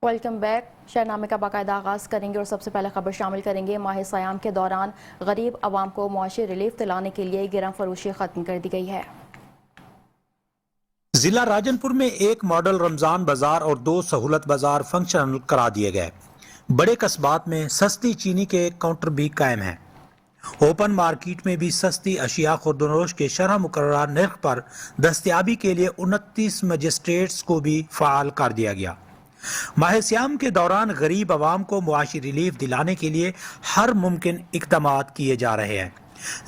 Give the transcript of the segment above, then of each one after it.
Welcome back. शहरनामे का बाकायदा आगाज़ करेंगे और सबसे पहले खबर शामिल करेंगे। माह सयाम के दौरान गरीब आवाम को मुआशी रिलीफ दिलाने के लिए गिरम फरोशी खत्म कर दी गई है। जिला राजनपुर में एक मॉडल रमजान बाजार और 2 सहूलत बाजार फंक्शनल करा दिए गए। बड़े कस्बात में सस्ती चीनी के काउंटर भी कायम हैं। ओपन मार्केट में भी सस्ती अशिया खुर्दनोश के शरह मुकर्रर नर्ख पर दस्तयाबी के लिए 29 मजिस्ट्रेट्स को भी फाल कर दिया गया। माह सियाम के दौरान गरीब आवाम को मुआशी रिलीफ दिलाने के लिए हर मुमकिन इकदाम किए जा रहे हैं।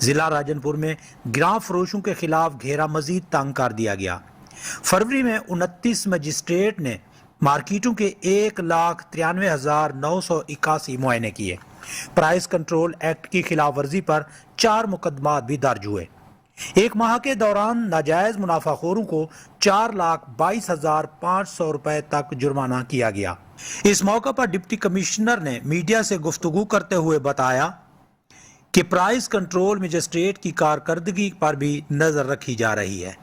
जिला राजनपुर में गिरां फरोशों के खिलाफ घेरा मजीद तंग कर दिया गया। फरवरी में 29 मजिस्ट्रेट ने मार्केटों के 1,93,981 मुआयने किए। प्राइस कंट्रोल एक्ट की खिलाफ वर्जी पर 4 मुकदमात भी दर्ज हुए। एक माह के दौरान नाजायज मुनाफाखोरों को 4,22,500 रुपए तक जुर्माना किया गया। इस मौके पर डिप्टी कमिश्नर ने मीडिया से गुफ्तगू करते हुए बताया कि प्राइस कंट्रोल मजिस्ट्रेट की कारकर्दगी पर भी नजर रखी जा रही है।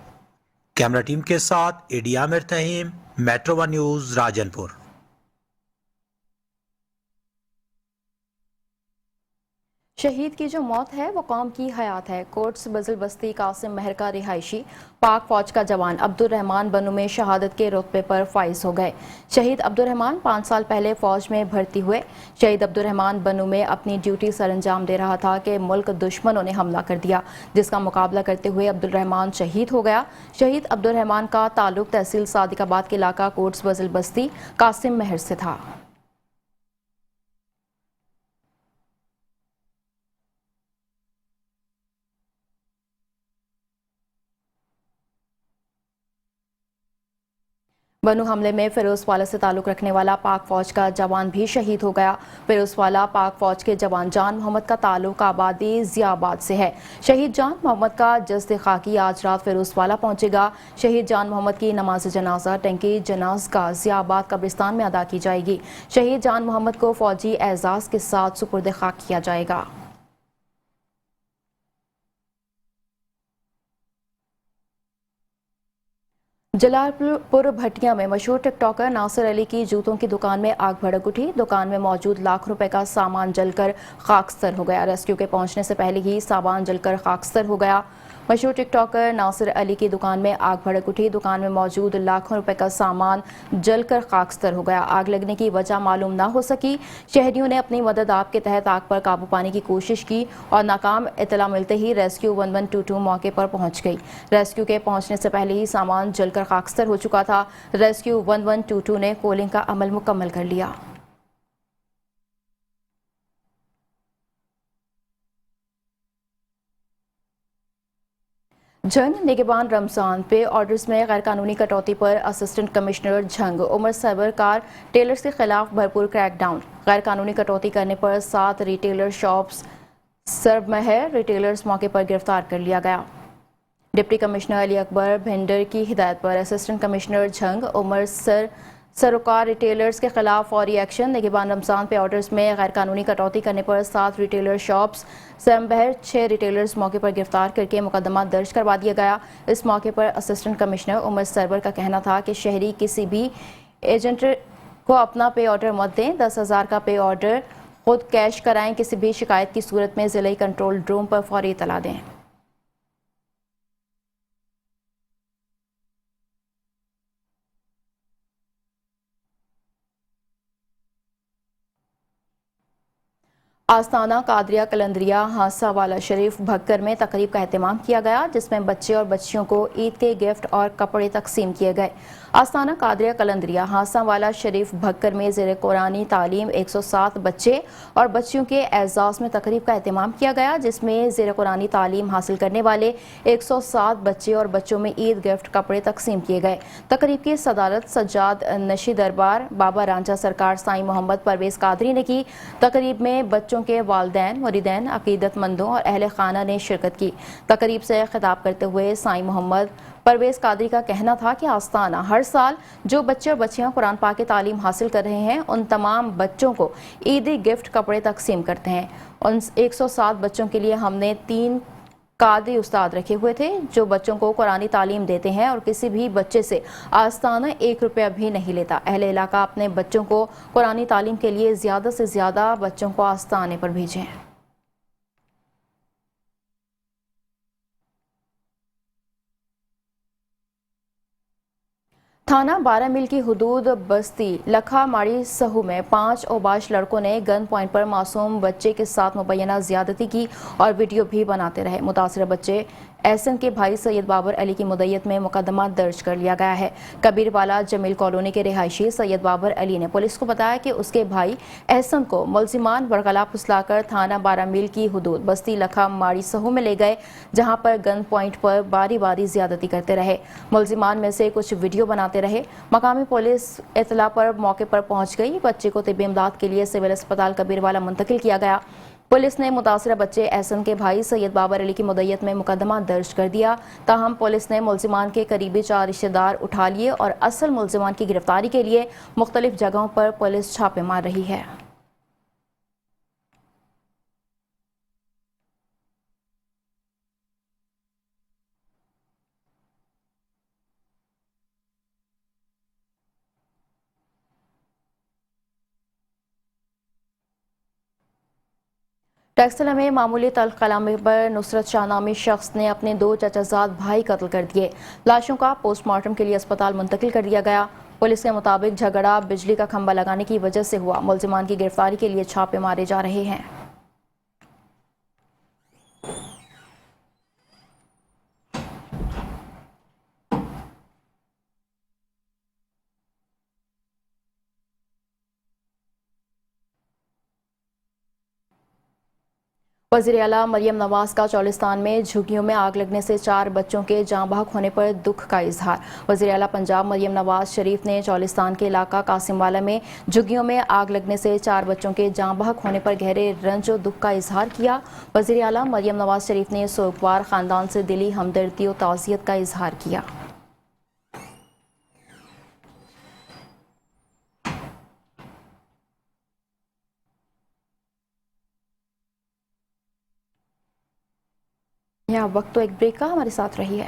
कैमरा टीम के साथ एडी Aamir Taheem, metro one news Rajanpur. शहीद की जो मौत है वो कौम की हयात है। कोट्स बजल बस्ती कासिम महर का रिहायशी पाक फौज का जवान अब्दुल रहमान बनू में शहादत के रुतबे पर फाइज हो गए। शहीद अब्दुल रहमान 5 साल पहले फौज में भर्ती हुए। शहीद अब्दुल रहमान बनू में अपनी ड्यूटी सर अंजाम दे रहा था कि मुल्क दुश्मनों ने हमला कर दिया, जिसका मुकाबला करते हुए अब्दुल रहमान शहीद हो गया। शहीद अब्दुल रहमान का ताल्लुक तहसील सादिकाबाद के इलाका कोट्स बजल बस्ती कासिम महर से था। बनू हमले में फिरोजवाला से ताल्लुक रखने वाला पाक फौज का जवान भी शहीद हो गया। फिरोजवाला पाक फौज के जवान जान मोहम्मद का ताल्लुक आबादी जियाबाद से है। शहीद जान मोहम्मद का जस्द खाकी आज रात फिरोजवाला पहुंचेगा। शहीद जान मोहम्मद की नमाज जनाजा टंकी जनाज़गाह जियाबाद कब्रिस्तान में अदा की जाएगी। शहीद जान मोहम्मद को फौजी एजाज के साथ सुपुर्द खाक किया जाएगा। जलालपुर भटिया में मशहूर टिकटॉकर नासिर अली की जूतों की दुकान में आग भड़क उठी। दुकान में मौजूद लाख रुपए का सामान जलकर खाकस्तर हो गया। रेस्क्यू के पहुंचने से पहले ही सामान जलकर खाकस्तर हो गया। मशहूर टिकटॉकर नासिर अली की दुकान में आग भड़क उठी। दुकान में मौजूद लाखों रुपए का सामान जलकर खाकस्तर हो गया। आग लगने की वजह मालूम ना हो सकी। शहरियों ने अपनी मदद आप के तहत आग पर काबू पाने की कोशिश की और नाकाम इतला मिलते ही रेस्क्यू 1122 मौके पर पहुंच गई। रेस्क्यू के पहुंचने से पहले ही सामान जलकर खाकस्तर हो चुका था। रेस्क्यू 1122 ने कोलिंग का अमल मुकम्मल कर लिया। जंग निगहबान रमजान पे ऑर्डर्स में गैर कानूनी कटौती पर असिस्टेंट कमिश्नर झंग उमर सरवरकार टेलर्स के खिलाफ भरपूर क्रैकडाउन। गैर कानूनी कटौती करने पर 7 रिटेलर शॉप्स सर्व महर रिटेलर्स मौके पर गिरफ्तार कर लिया गया। डिप्टी कमिश्नर अली अकबर भिंडर की हिदायत पर असिस्टेंट कमिश्नर झंग उमर सरोकार रिटेलर्स के खिलाफ फौरी एक्शन। निगहबान रमजान पे ऑर्डर्स में गैर कानूनी कटौती करने पर 7 रिटेलर शॉप्स समबहर 6 रिटेलर्स मौके पर गिरफ्तार करके मुकदमा दर्ज करवा दिया गया। इस मौके पर असिस्टेंट कमिश्नर उमर सरवर का कहना था कि शहरी किसी भी एजेंट को अपना पे ऑर्डर मत दें। 10,000 का पे ऑर्डर खुद कैश कराएं। किसी भी शिकायत की सूरत में जिला कंट्रोल रूम पर फौरी इतला दें। आस्ताना कादरिया कलंदरिया हादसा वाला शरीफ भक्कर में तकरीब का एहतमाम किया गया, जिसमें बच्चे और बच्चियों को ईद के गिफ्ट और कपड़े तकसीम किए गए। आस्ताना कादरिया कलंदरिया हादसा वाला शरीफ भक्कर में ज़ेर कुरानी तालीम 107 बच्चे और बच्चियों के एजाज़ में तकरीब का एहतमाम किया गया, जिसमें ज़ेर कुरानी तालीम हासिल करने वाले 107 बच्चे और बच्चों में ईद गिफ्ट कपड़े तकसीम किए गए। तकरीब की सदारत सज्जाद नशी दरबार बाबा रांझा सरकार साईं मोहम्मद परवेज़ कादरी ने की। तकरीब में बच्चों के वालिदैन, मुरीदैन, अकीदतमंदों और अहले खाना ने शिरकत की। तकरीब से खिताब करते हुए साईं मोहम्मद परवेज़ कादरी का कहना था कि आस्ताना हर साल जो बच्चे और बच्चियां कुरान पाक की तालीम हासिल कर रहे हैं, उन तमाम बच्चों को ईदी गिफ्ट कपड़े तकसीम करते हैं। उन 107 बच्चों के लिए हमने 3 कादरी उस्ताद रखे हुए थे जो बच्चों को कुरानी तालीम देते हैं और किसी भी बच्चे से आस्ताना 1 रुपया भी नहीं लेता। अहले इलाका अपने बच्चों को कुरानी तालीम के लिए ज़्यादा से ज़्यादा बच्चों को आस्ताने पर भेजें। थाना 12 मील की हुदूद बस्ती लखा माड़ी सहू में 5 ओबाश लड़कों ने गन पॉइंट पर मासूम बच्चे के साथ मुबैना ज्यादती की और वीडियो भी बनाते रहे। मुतासर बच्चे एहसन के भाई सैयद बाबर अली की मुद्दत में मुकदमा दर्ज कर लिया गया है। कबीरवाला जमील कॉलोनी के रिहायशी सैयद बाबर अली ने पुलिस को बताया कि उसके भाई एहसन को मुलजिमान बरगला फुसलाकर थाना 12 मील की हुदूद बस्ती लखा माड़ी सहू में ले गए, जहां पर गन पॉइंट पर बारी बारी ज्यादती करते रहे। मुलजिमान में से कुछ वीडियो बनाते रहे। मकामी पुलिस इतला पर मौके पर पहुंच गई। बच्चे को तिब्बी इमदाद के लिए सिविल अस्पताल कबीरवाला मुंतकिल किया गया। पुलिस ने मुतासरा बच्चे एहसन के भाई सैयद बाबर अली की मुद्दत में मुकदमा दर्ज कर दिया। ताहम पुलिस ने मुलजिमान के करीबी 4 रिश्तेदार उठा लिए और असल मुलजिमान की गिरफ्तारी के लिए मुख्तलिफ जगहों पर पुलिस छापे मार रही है। टैक्सला में मामूली तल्ख कलामी पर नुसरत शाह नामी शख्स ने अपने 2 चचाजाद भाई कत्ल कर दिए। लाशों का पोस्टमार्टम के लिए अस्पताल मुंतकिल कर दिया गया। पुलिस के मुताबिक झगड़ा बिजली का खंभा लगाने की वजह से हुआ। मुलजिमान की गिरफ्तारी के लिए छापे मारे जा रहे हैं। वज़ीर आला मरियम नवाज का चौलिस्तान में झुग्गियों में आग लगने से 4 बच्चों के जाँ बहक होने पर दुख का इजहार। वज़ीर आला पंजाब मरियम नवाज शरीफ ने चौलिस्तान के इलाका कासिमवाला में झुग्गियों में आग लगने से 4 बच्चों के जाँ बहक होने पर गहरे रंज और दुख का इजहार किया। वज़ीर आला मरियम नवाज शरीफ ने सोगवार ख़ानदान से दिली हमदर्दी और ताज़ियत का इजहार किया। यहाँ वक्त तो एक ब्रेक का, हमारे साथ रही है।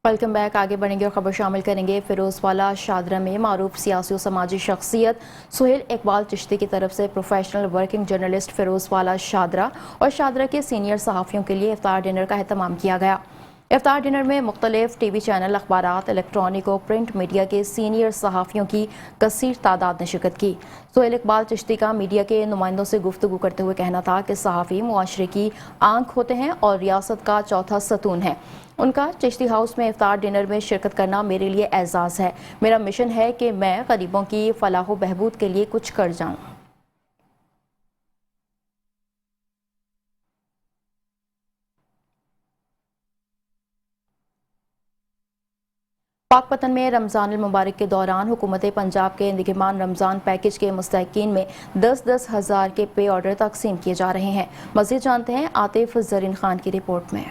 Welcome back. आगे बढ़ेंगे और खबर शामिल करेंगे। फिरोजवाला शादरा में मारूफ सियासी और समाजी शख्सियत सुहेल इकबाल चिश्ती की तरफ से professional working journalist Firozwala Shahdara और शादरा के सीनियर सहाफ़ियों के लिए इफ्तार डिनर का एहतमाम किया गया। इफ्तार डिनर में मुख्तलिफ टीवी चैनल, अखबारात, इलेक्ट्रॉनिक और प्रिंट मीडिया के सीनियर सहाफ़ियों की कसीर तादाद ने शिरकत की। सुहेल इकबाल चिश्ती का मीडिया के नुमाइंदों से गुफ्तगू करते हुए कहना था कि सहाफ़ी मुआशरे की आंख होते हैं और रियासत का चौथा सतून है। उनका चिश्ती हाउस में इफ्तार डिनर में शिरकत करना मेरे लिए एजाज़ है। मेरा मिशन है कि मैं गरीबों की फलाह बहबूद के लिए कुछ कर जाऊँ। पाकपतन में रमज़ान मुबारक के दौरान हुकूमत पंजाब के निगरान रमज़ान पैकेज के मुस्तहिकीन में 10-10 हज़ार के पे ऑर्डर तकसीम किए जा रहे हैं। मज़ीद जानते हैं आतिफ ज़रीन खान की रिपोर्ट में।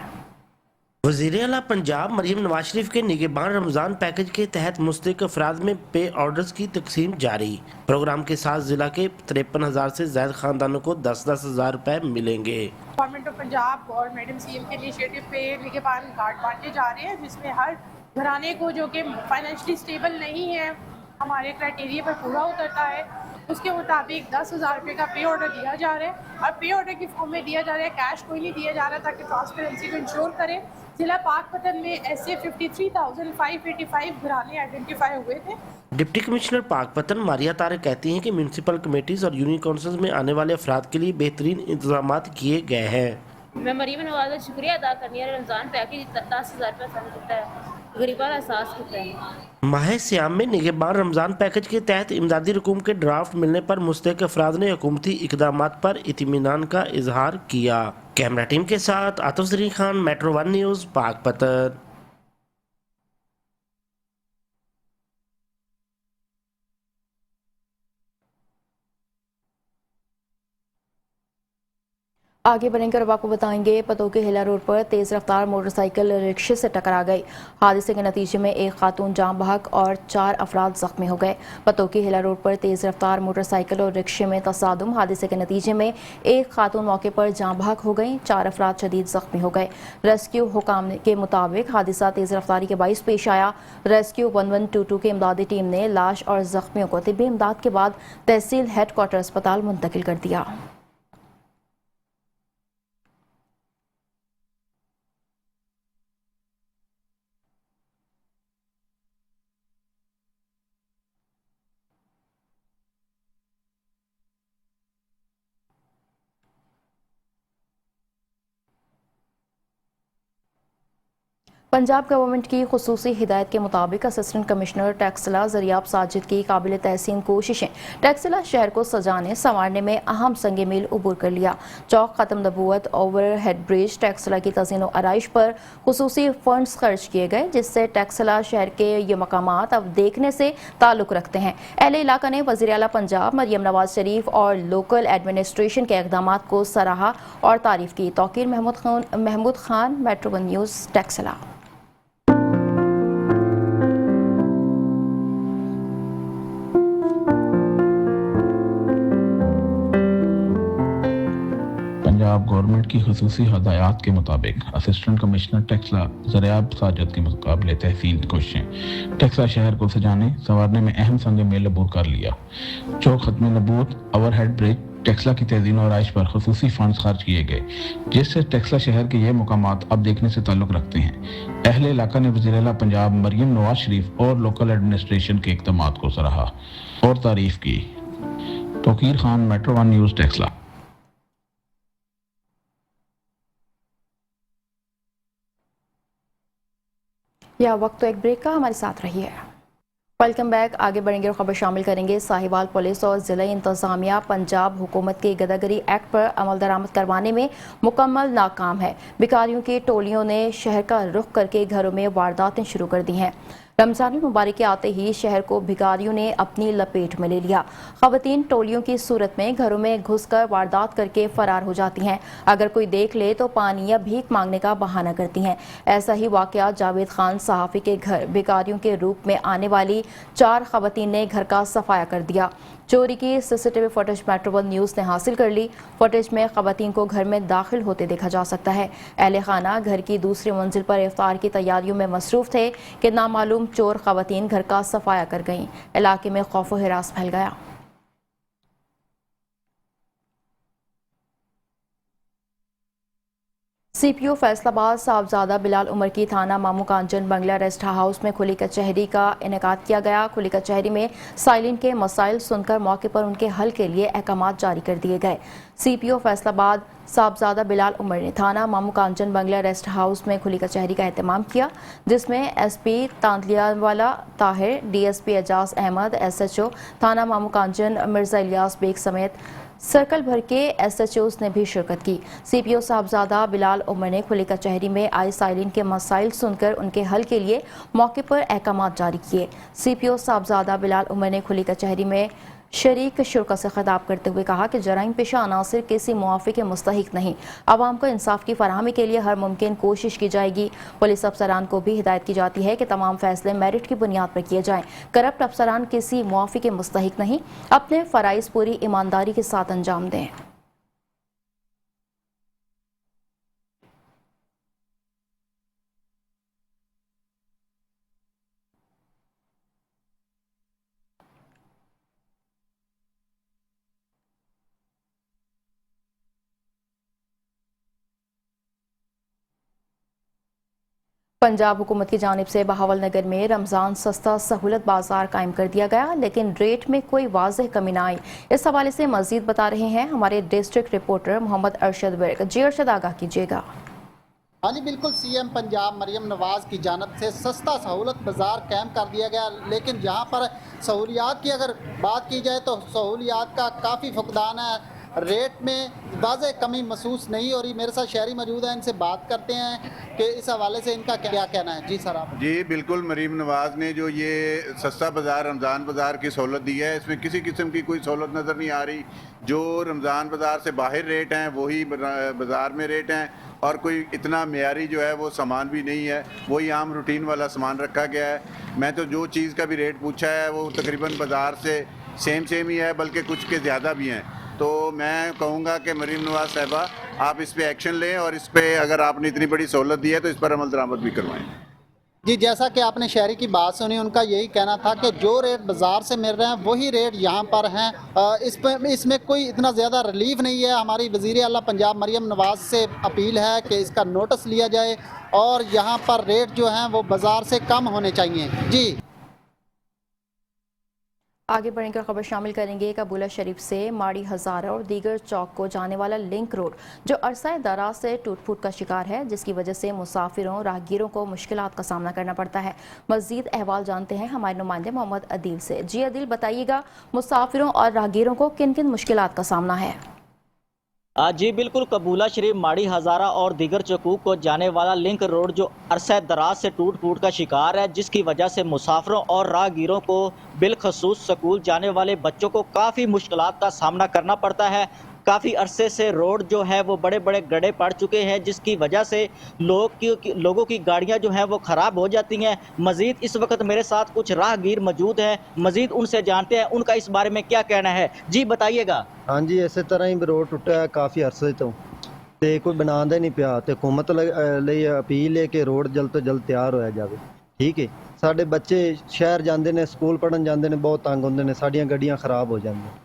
वज़ीर आला पंजाब मरियम नवाज शरीफ के निगरान रमज़ान पैकेज के तहत मुस्तहिक अफराद में पे ऑर्डर्स की तकसीम जारी। प्रोग्राम के साथ जिला के 53,000 से ज्यादा खानदानों को 10-10 हज़ार रुपए मिलेंगे। गवर्नमेंट ऑफ पंजाब और मैडम सीएम के इनिशिएटिव पे निगरान कार्ड बांटे जा रहे हैं, जिसमें हर घराने को जो कि फाइनेंशियली स्टेबल नहीं है, हमारे क्राइटेरिया पर पूरा उतरता है, उसके मुताबिक 10,000 रुपये का पे ऑर्डर दिया जा रहा है। और पे ऑर्डर की फॉर्म में दिया जा रहा है, कैश कोई नहीं दिया जा रहा, ताकि ट्रांसपेरेंसी को इंश्योर करें। जिला पाकपतन में ऐसे 53,585 घराने आइडेंटिफाई हुए थे। डिप्टी कमिश्नर पाकपतन मारिया तारे कहती हैं कि म्यूनसिपल कमेटीज और यूनियन काउंसिल में आने वाले अफराद के लिए बेहतरीन इंतजाम किए गए हैं। मैं मरीम नवाज का शुक्रिया अदा करनी है। रमज़ान पैकेज 10,000 रुपये सामने करता है, गरीबा का एहसास करता है। माह सियाम में निगरान रमज़ान पैकेज के तहत इमदादी रकूम के ड्राफ्ट मिलने पर मुस्तहिक अफराद ने हुकूमती इक़दामात पर इत्मीनान का इजहार किया। कैमरा टीम के साथ आतिफ ज़रीन खान, मेट्रो 1 न्यूज़, पाकपतन। आगे बढ़ेंगे और अब आपको बताएंगे पतों के हिला रोड पर तेज रफ्तार मोटरसाइकिल रिक्शे से टकरा गई। हादसे के नतीजे में एक खातून जाम बहक और 4 अफराद जख्मी हो गए। पतों के हिला रोड पर तेज रफ्तार मोटरसाइकिल और रिक्शे में तसादुम। हादसे के नतीजे में एक खातून मौके पर जाम बहक हो गई, 4 अफराद शदीद जख्मी हो गए। रेस्क्यू हुकाम के मुताबिक हादसा तेज रफ्तारी के बाइस पेश आया। रेस्क्यू 1122 की इमदादी टीम ने लाश और जख्मियों को तिब्बी इमदाद के बाद तहसील हेडक्वार्टर अस्पताल मुंतकिल कर दिया। पंजाब गवर्नमेंट की खुसूसी हिदायत के मुताबिक असिस्टेंट कमिश्नर टैक्सला जरियाब साजिद की काबिल तहसीन कोशिशें टैक्सला शहर को सजाने संवारने में अहम संग मील उबूर कर लिया। चौक खत्म नबूवत ओवर हेड ब्रिज टैक्सला की तज़ीन व आराइश पर खुसूसी फंड्स खर्च किए गए, जिससे टैक्सला शहर के ये मकामात अब देखने से ताल्लुक़ रखते हैं। अहले इलाका ने वज़ीर आला पंजाब मरियम नवाज शरीफ और लोकल एडमिनिस्ट्रेशन के इक़दामात को सराहा और तारीफ की। Tauqeer Mahmood Khan, Metro 1 News, Taxila. Punjab government की खुसूसी हदायत के मुताबिक असिस्टेंट कमिश्नर टैक्सला जरियाब साजिद की मुकाबले तहसील कोशिशें टैक्सला शहर को सजाने संवारने में अहम संग मेल अबूर कर लिया। चौक खत्म नबूत ओवरहेड ब्रिज टैक्सला की तज़ीन और आइश पर खुसूसी फंड्स खर्च किए गए, जिससे टैक्सला शहर के ये मुकामात अब देखने से ताल्लुक़ रखते हैं। अहले इलाका ने वज़ीर आला पंजाब मरियम नवाज शरीफ और लोकल एडमिनिस्ट्रेशन के इक़दामात को सराहा और तारीफ की। Tauqeer Khan, Metro 1 News, Taxila. यह वक्त तो एक ब्रेक का, हमारे साथ रहिए। Welcome back. आगे बढ़ेंगे और खबर शामिल करेंगे। साहिवाल पुलिस और ज़िला इंतज़ामिया पंजाब हुकूमत के गदागरी एक्ट पर अमल दरामद करवाने में मुकम्मल नाकाम है। भिखारियों की टोलियों ने शहर का रुख करके घरों में वारदातें शुरू कर दी हैं। रमज़ान मुबारक के आते ही शहर को भिखारियों ने अपनी लपेट में ले लिया। ख़वातीन टोलियों की सूरत में घरों में घुसकर वारदात करके फरार हो जाती हैं। अगर कोई देख ले तो पानी या भीख मांगने का बहाना करती हैं। ऐसा ही वाक़या जावेद खान सहाफ़ी के घर भिखारियों के रूप में आने वाली 4 ख़वातीन ने घर का सफाया कर दिया। चोरी की सीसीटीवी फुटेज मेट्रो 1 न्यूज़ ने हासिल कर ली। फुटेज में ख़वातीन को घर में दाखिल होते देखा जा सकता है। अहले खाना घर की दूसरी मंजिल पर इफ्तार की तैयारियों में मसरूफ़ थे कि नामालूम चोर ख़वातीन घर का सफाया कर गईं। इलाके में खौफ व हिरास फैल गया। सीपीओ फैसलाबाद साहबजादा बिलाल उमर की थाना मामू कांचन बंगला रेस्ट हाउस में खुली कचहरी का इनेकाद किया गया। खुली कचहरी में साइलिन के मसाइल सुनकर मौके पर उनके हल के लिए अहकामात जारी कर दिए गए। सीपीओ फैसलाबाद साहबजादा बिलाल उमर ने थाना मामू कांचन बंगला रेस्ट हाउस में खुली कचहरी का एहतमाम किया, जिसमें एसपी तांतलियावाला ताहिर, डीएसपी एजाज अहमद, एसएचओ थाना मामू कांचन मिर्जा इलियास बेग समेत सर्कल भर के एसएचओज ने भी शिरकत की। सीपीओ साहबजादा बिलाल उमर ने खुली कचहरी में आई साइलिन के मसाइल सुनकर उनके हल के लिए मौके पर अहकामात जारी किए। सीपीओ साहबजादा बिलाल उमर ने खुली कचहरी में शरीक शुरा से खिताब करते हुए कहा कि जराइम पेशा अनासिर किसी मुआफ़ी के मुस्तहिक नहीं। आवाम को इंसाफ की फराहमी के लिए हर मुमकिन कोशिश की जाएगी। पुलिस अफसरान को भी हिदायत की जाती है कि तमाम फैसले मेरिट की बुनियाद पर किए जाएं। करप्ट अफसरान किसी मुआफ़ी के मुस्तहिक नहीं, अपने फ़राइज़ पूरी ईमानदारी के साथ अंजाम दें। पंजाब हुकूमत की जानिब से बहावल नगर में रमज़ान सस्ता सहूलत बाजार कायम कर दिया गया, लेकिन रेट में कोई वाज़ेह कमी न आई। इस हवाले से मज़ीद बता रहे हैं हमारे डिस्ट्रिक्ट रिपोर्टर मोहम्मद अरशद विर्क। जी अरशद, आगाह कीजिएगा। हाँ जी बिल्कुल, सीएम पंजाब मरियम नवाज की जानब से सस्ता सहूलत बाज़ार कायम कर दिया गया, लेकिन यहाँ पर सहूलियात की अगर बात की जाए तो सहूलियात का काफ़ी फुकदान है। रेट में वाज़ेह कमी महसूस नहीं हो रही। मेरे साथ शहरी मौजूद हैं, इनसे बात करते हैं कि इस हवाले से इनका क्या कहना है। जी सर आप। जी बिल्कुल, मरीम नवाज़ ने जो ये सस्ता बाज़ार रमज़ान बाज़ार की सहूलत दी है, इसमें किसी किस्म की कोई सहूलत नज़र नहीं आ रही। जो रमज़ान बाज़ार से बाहर रेट हैं वही बाज़ार में रेट हैं, और कोई इतना मेयारी जो है वो सामान भी नहीं है, वही आम रूटीन वाला सामान रखा गया है। मैं तो जो चीज़ का भी रेट पूछा है वो तकरीबन बाज़ार से सेम ही है, बल्कि कुछ के ज़्यादा भी हैं। तो मैं कहूँगा कि मरीम नवाज़ साहिबा आप इस पे एक्शन लें, और इस पे अगर आपने इतनी बड़ी सहूलत दी है तो इस पर अमल दरामद भी करवाएं। जी, जैसा कि आपने शहरी की बात सुनी, उनका यही कहना था कि जो रेट बाज़ार से मिल रहे हैं वही रेट यहाँ पर हैं। इसमें कोई इतना ज़्यादा रिलीफ नहीं है। हमारी वज़ीर आला पंजाब मरीम नवाज़ से अपील है कि इसका नोटिस लिया जाए और यहाँ पर रेट जो हैं वो बाज़ार से कम होने चाहिए। जी आगे बढ़कर खबर शामिल करेंगे। कबूला शरीफ से माड़ी हज़ारा और दीगर चौक को जाने वाला लिंक रोड जो अरसा दराज से टूट फूट का शिकार है, जिसकी वजह से मुसाफिरों राहगीरों को मुश्किलात का सामना करना पड़ता है। मज़ीद अहवाल जानते हैं हमारे नुमाइंदे मोहम्मद अदील से। जी अदील, बताइएगा मुसाफिरों और राहगीरों को किन किन मुश्किलात का सामना है? जी बिल्कुल, कबूला शरीफ माड़ी हज़ारा और दीगर चकूक को जाने वाला लिंक रोड जो अरसा दराज से टूट फूट का शिकार है, जिसकी वजह से मुसाफिरों और राहगीरों को बिलखसूस स्कूल जाने वाले बच्चों को काफ़ी मुश्किलात का सामना करना पड़ता है। काफ़ी अरसे से रोड जो है वो बड़े बड़े गड्ढे पड़ चुके हैं, जिसकी वजह से लोगों की गाड़ियां जो हैं वो ख़राब हो जाती हैं। मज़ीद इस वक्त मेरे साथ कुछ राहगीर मौजूद हैं, मज़ीद उनसे जानते हैं उनका इस बारे में क्या कहना है। जी बताइएगा। हाँ जी, इस तरह ही रोड टुटा है काफ़ी अरसे तो कोई बनांदा ही नहीं पिया। तो हुकूमत ਲਈ अपील है कि रोड जल्द तो जल्द तैयार होया जाए। ठीक है, साढ़े बच्चे शहर जाते हैं, स्कूल पढ़न जाते हैं, बहुत तंग होंगे ने, साड़ियाँ गड्डियाँ खराब हो जाती।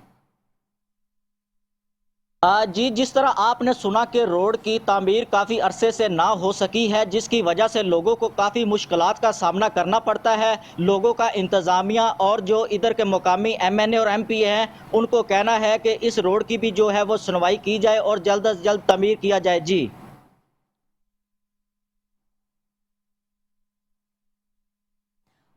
जी, जिस तरह आपने सुना कि रोड की तामीर काफ़ी अरसे से ना हो सकी है, जिसकी वजह से लोगों को काफ़ी मुश्किलात का सामना करना पड़ता है। लोगों का इंतज़ामिया और जो इधर के मुकामी MNA और MP हैं, उनको कहना है कि इस रोड की भी जो है वो सुनवाई की जाए और जल्द अज जल्द तामीर किया जाए। जी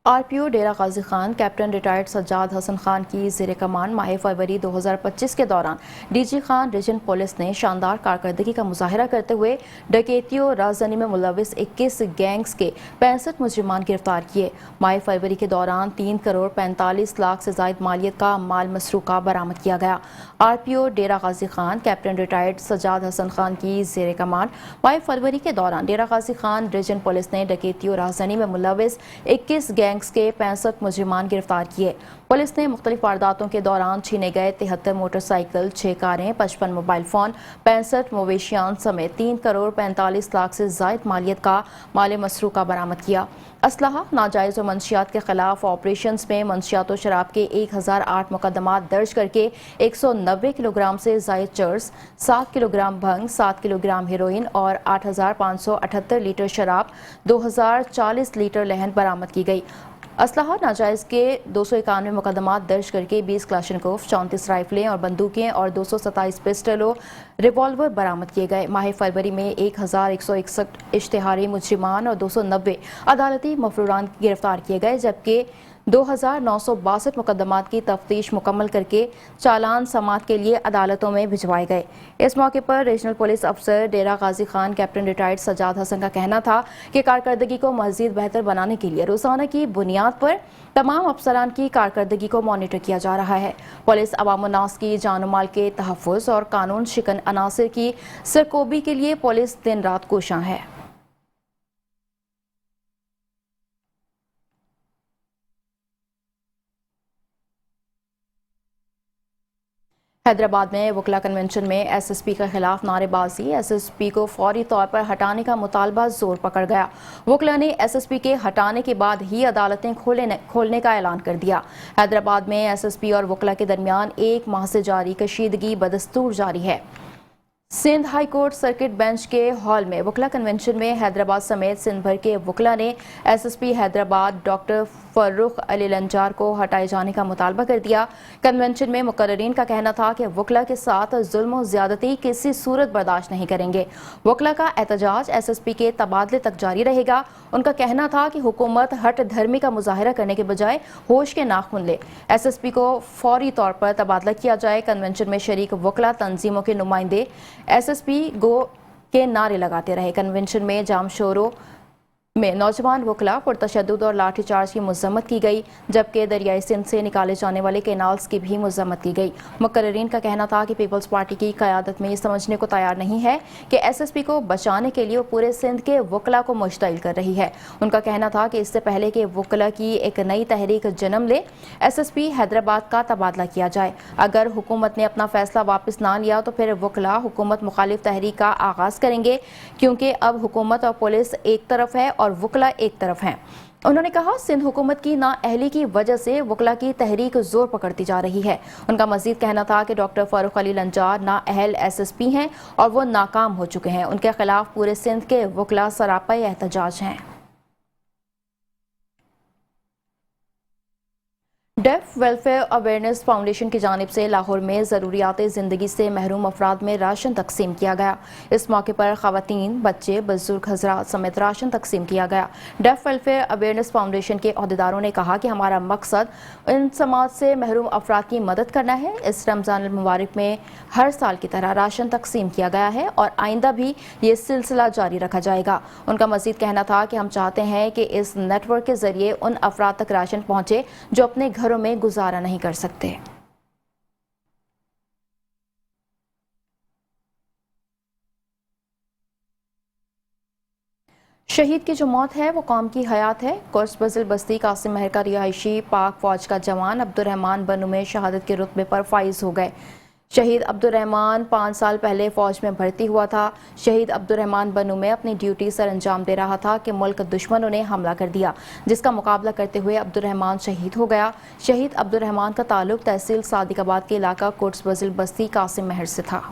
RPO डेरा गाजी खान कैप्टन रिटायर्ड सज्जाद हसन खान की ज़ेर कमान माह फरवरी 2025 के दौरान DG खान रीजन पुलिस ने शानदार कारकर्दगी का मुजाहरा करते हुए डकैतियों राजधानी में मुलविस 21 गैंग्स के 65 मुजरिमान गिरफ्तार किए। माह फरवरी के दौरान 3 करोड़ 45 लाख से ज़ायद मालियत का माल मसरूका बरामद किया गया। RPO डेरा गाजी खान कैप्टन रिटायर्ड सज्जाद हसन खान की ज़ेर कमान माह फरवरी के दौरान डेरा गाजी खान रीजन पुलिस ने डकैतियों राजधानी में मुलविस 21 गैंग्स के 65 मुजरिमान गिरफ्तार किए। पुलिस ने मुख्तलिफ वारदातों के दौरान छीने गए 73 मोटरसाइकिल, 6 कारें, 55 मोबाइल फ़ोन, 65 मवेशियान समेत 3 करोड़ 45 लाख से ज़ायद मालियत का माल मसरूका बरामद किया। असलहा नाजायज़ व मंशियात के खिलाफ ऑपरेशन में मंशियात व शराब के 1008 मुकदमात दर्ज करके 190 किलोग्राम से ज़ायद चर्स, 7 किलोग्राम भंग, 7 किलोग्राम हेरोइन और 8578 लीटर शराब, 2040 लीटर लहन बरामद की गई। असलहा नाजायज़ के 291 मुकदमात दर्ज करके 20 क्लाशनकोफ, 34 राइफलें और बंदूकें और 227 पिस्टलों रिवॉल्वर बरामद किए गए। माह फरवरी में 1161 इश्तिहारी मुजरिमान और 290 अदालती मफरूरान गिरफ्तार किए गए, जबकि 2962 मुकदमात की तफ्तीश मुकम्मल करके चालान समात के लिए अदालतों में भिजवाए गए। इस मौके पर रीजनल पुलिस अफसर डेरा गाजी खान कैप्टन रिटायर्ड सज्जाद हसन का कहना था कि कारकर्दगी को मज़ीद बेहतर बनाने के लिए रोज़ाना की बुनियाद पर तमाम अफसरान की कारकर्दगी को मॉनिटर किया जा रहा है। पुलिस अवाम-उन्नास की जान और माल के तहफ़्फ़ुज़ और कानून शिकन अनासर की सरकोबी के लिए पुलिस दिन रात कोशां है। हैदराबाद में वकला कन्वेंशन में SSP के खिलाफ नारेबाजी, SSP को फौरी तौर पर हटाने का मुतालबा जोर पकड़ गया। वकला ने SSP के हटाने के बाद ही अदालतें खोलने का ऐलान कर दिया। हैदराबाद में SSP और वकला के दरमियान 1 माह से जारी कशीदगी बदस्तूर जारी है। Sindh high court circuit bench के हॉल में वकला कन्वेंशन में हैदराबाद समेत सिंध भर के वकला ने SSP हैदराबाद डॉक्टर फर्रुख अली लंजार को हटाए जाने का मुतालबा कर दिया। कन्वेंशन में मुकर्रीन का कहना था कि वकला के साथ जुल्म और ज्यादती किसी सूरत बर्दाश्त नहीं करेंगे। वकला का एहतजाज SSP के तबादले तक जारी रहेगा। उनका कहना था कि हुकूमत हट धर्मी का मुजाहरा करने के बजाय होश के नाखून ले। SSP को फौरी तौर पर तबादला किया जाए। कन्वेंशन में शरीक वकला तंजीमों के नुमाइंदे SSP गो के नारे लगाते रहे। कन्वेंशन में जामशोरों में नौजवान वकला पुरतशद्दुद और लाठीचार्ज की मजम्मत की गई, जबकि दरियाई सिंध से निकाले जाने वाले कैनाल्स की भी मजम्मत की गई। मुकर्रीन का कहना था कि पीपल्स पार्टी की क़यादत में ये समझने को तैयार नहीं है कि SSP को बचाने के लिए वो पूरे सिंध के वकला को मुश्तइल कर रही है। उनका कहना था कि इससे पहले कि वकला की एक नई तहरीक जन्म ले, SSP हैदराबाद का तबादला किया जाए। अगर हुकूमत ने अपना फैसला वापस ना लिया तो फिर वकला हुकूमत मुखालिफ तहरीक का आगाज़ करेंगे, क्योंकि अब हुकूमत और पुलिस एक तरफ है और वकला एक तरफ हैं। उन्होंने कहा सिंध हुकूमत की नाअहली की वजह से वकला की तहरीक जोर पकड़ती जा रही है। उनका मजीद कहना था कि डॉक्टर फर्रुख अली लंजार नाअहल SSP हैं और वो नाकाम हो चुके हैं। उनके खिलाफ पूरे सिंध के वकला सरापा एहतजाज हैं। डेफ वेलफेयर अवेयरनेस फाउंडेशन की जानिब से लाहौर में ज़रूरियात ज़िंदगी से महरूम अफराद में राशन तकसीम किया गया। इस मौके पर ख़वातीन, बच्चे, बुजुर्ग हज़रात समेत राशन तकसीम किया गया। डेफ वेलफेयर अवेयरनेस फाउंडेशन के अहदेदारों ने कहा कि हमारा मकसद इन समाज से महरूम अफराद की मदद करना है। इस रमज़ान मुबारक में हर साल की तरह राशन तकसीम किया गया है और आइंदा भी ये सिलसिला जारी रखा जाएगा। उनका मज़ीद कहना था कि हम चाहते हैं कि इस नेटवर्क के ज़रिए उन अफराद तक राशन पहुँचे जो अपने घरों में गुजारा नहीं कर सकते। शहीद की जो मौत है वो कौम की हयात है। कोर्स बजिल बस्ती कासिम महर का रिहायशी पाक फौज का जवान अब्दुर्रहमान बनू में शहादत के रुतबे पर फाइज हो गए। शहीद अब्दुर्रहमान 5 साल पहले फौज में भर्ती हुआ था। शहीद अब्दुर्रहमान बनू में अपनी ड्यूटी सर अंजाम दे रहा था कि मुल्क दुश्मनों ने हमला कर दिया, जिसका मुकाबला करते हुए अब्दुर्रहमान शहीद हो गया। शहीद अब्दुर्रहमान का ताल्लुक तहसील सादिकाबाद के इलाका कोट्स बजिल बस्ती कासिम महर से था।